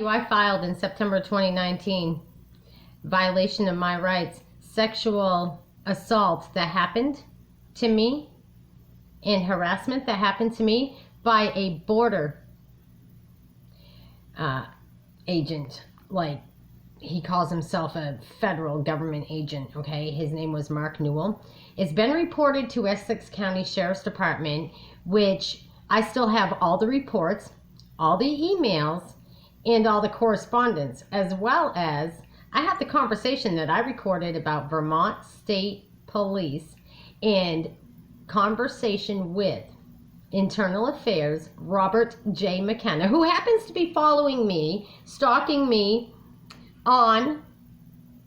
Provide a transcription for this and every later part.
I filed in September 2019, violation of my rights, sexual assault that happened to me and harassment that happened to me by a border agent. Like, he calls himself a federal government agent, okay? His name was Mark Newell. It's been reported to Essex County Sheriff's Department, which I still have all the reports, all the emails, and all the correspondence, as well as I have the conversation that I recorded about Vermont State Police and conversation with Internal Affairs Robert J. McKenna, who happens to be following me, stalking me on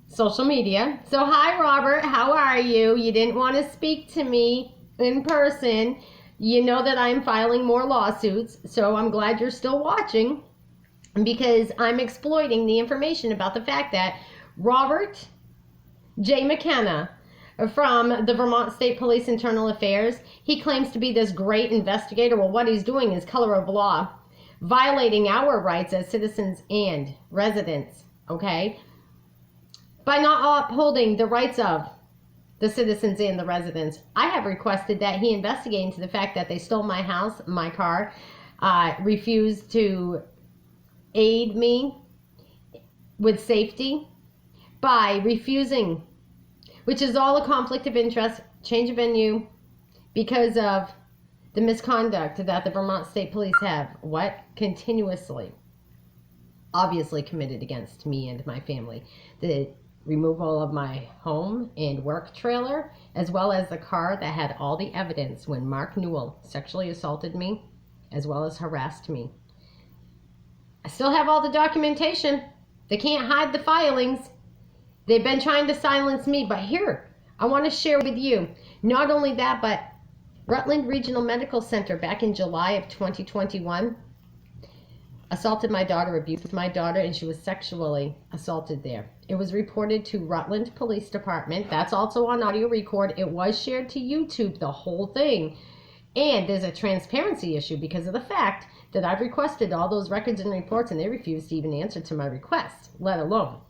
social media. So hi Robert, how are you? You didn't want to speak to me in person. You know that I'm filing more lawsuits, so I'm glad you're still watching, because I'm exploiting the information about the fact that Robert J. McKenna from the Vermont State Police Internal Affairs, he claims to be this great investigator. Well, what he's doing is color of law, violating our rights as citizens and residents, okay, by not upholding the rights of the citizens and the residents. I have requested that he investigate into the fact that they stole my house, my car, refused to aid me with safety by refusing, which is all a conflict of interest, change of venue, because of the misconduct that the Vermont State Police have, continuously, obviously committed against me and my family. The removal of my home and work trailer, as well as the car that had all the evidence when Mark Newell sexually assaulted me, as well as harassed me. I still have all the documentation. They can't hide the filings. They've been trying to silence me, but here, I want to share with you, not only that, but Rutland Regional Medical Center back in July of 2021 assaulted my daughter, abused my daughter, and she was sexually assaulted there. It was reported to Rutland Police Department. That's also on audio record. It was shared to YouTube, the whole thing. And there's a transparency issue because of the fact that I've requested all those records and reports, and they refused to even answer to my request, let alone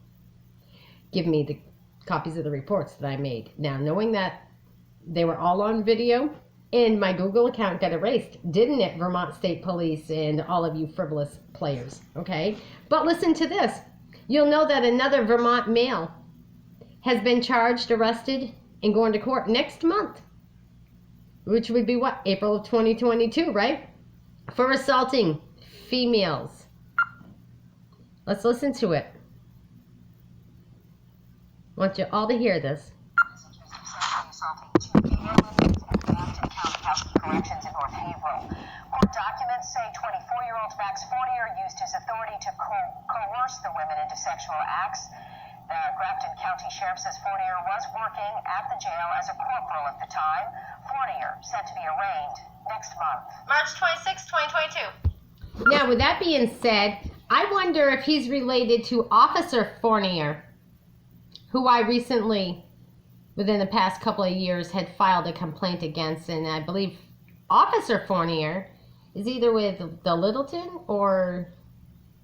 give me the copies of the reports that I made. Now, knowing that they were all on video, and my Google account got erased, didn't it, Vermont State Police and all of you frivolous players, okay? But listen to this. You'll know that another Vermont male has been charged, arrested, and going to court next month, which would be what, April of 2022, right? For assaulting females. Let's listen to it. I want you all to hear this. Corrections in North Haverhill. Court documents say 24-year-old Max Fournier used his authority to coerce the women into sexual acts. The Grafton County Sheriff says Fournier was working at the jail as a corporal at the time. Fournier set to be arraigned next month. March 26, 2022. Now, with that being said, I wonder if he's related to Officer Fournier, who I recently, within the past couple of years, had filed a complaint against, and I believe Officer Fournier is either with the Littleton or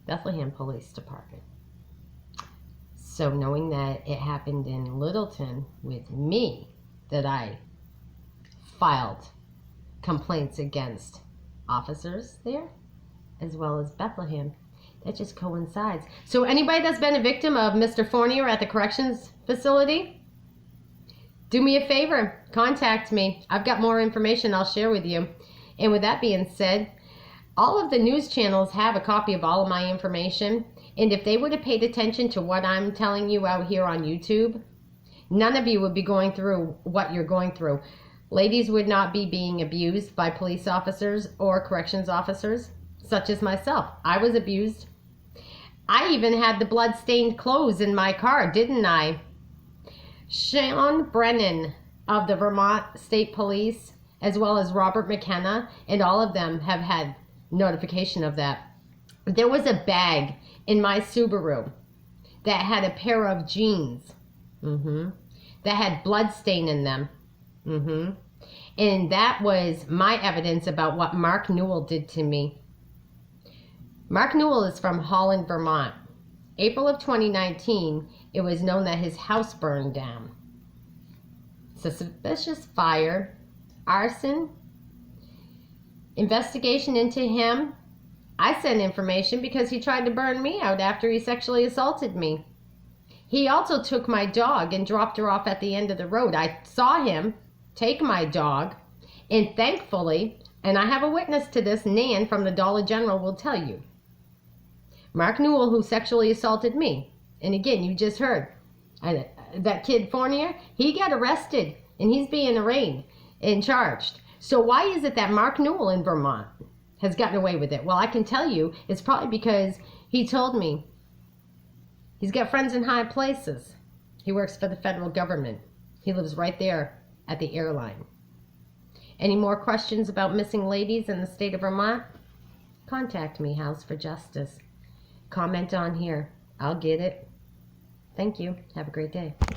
Bethlehem Police Department. So knowing that it happened in Littleton with me, that I filed complaints against officers there, as well as Bethlehem, that just coincides. So anybody that's been a victim of Mr. Fournier at the corrections facility, do me a favor, contact me. I've got more information I'll share with you. And with that being said, all of the news channels have a copy of all of my information. And if they would have paid attention to what I'm telling you out here on YouTube, none of you would be going through what you're going through. Ladies would not be being abused by police officers or corrections officers, such as myself. I was abused. I even had the blood-stained clothes in my car, didn't I? Sean Brennan of the Vermont State Police, as well as Robert McKenna, and all of them have had notification of that. There was a bag in my Subaru that had a pair of jeans that had blood stain in them. And that was my evidence about what Mark Newell did to me. Mark Newell is from Holland, Vermont. April of 2019, it was known that his house burned down. It's a suspicious fire, arson, investigation into him. I sent information because he tried to burn me out after he sexually assaulted me. He also took my dog and dropped her off at the end of the road. I saw him take my dog, and thankfully, and I have a witness to this, Nan from the Dollar General will tell you, Mark Newell, who sexually assaulted me, and again, you just heard, that kid Fournier, he got arrested, and he's being arraigned and charged. So why is it that Mark Newell in Vermont has gotten away with it? Well, I can tell you, it's probably because he told me he's got friends in high places. He works for the federal government. He lives right there at the airline. Any more questions about missing ladies in the state of Vermont? Contact me, House for Justice. Comment on here. I'll get it. Thank you. Have a great day.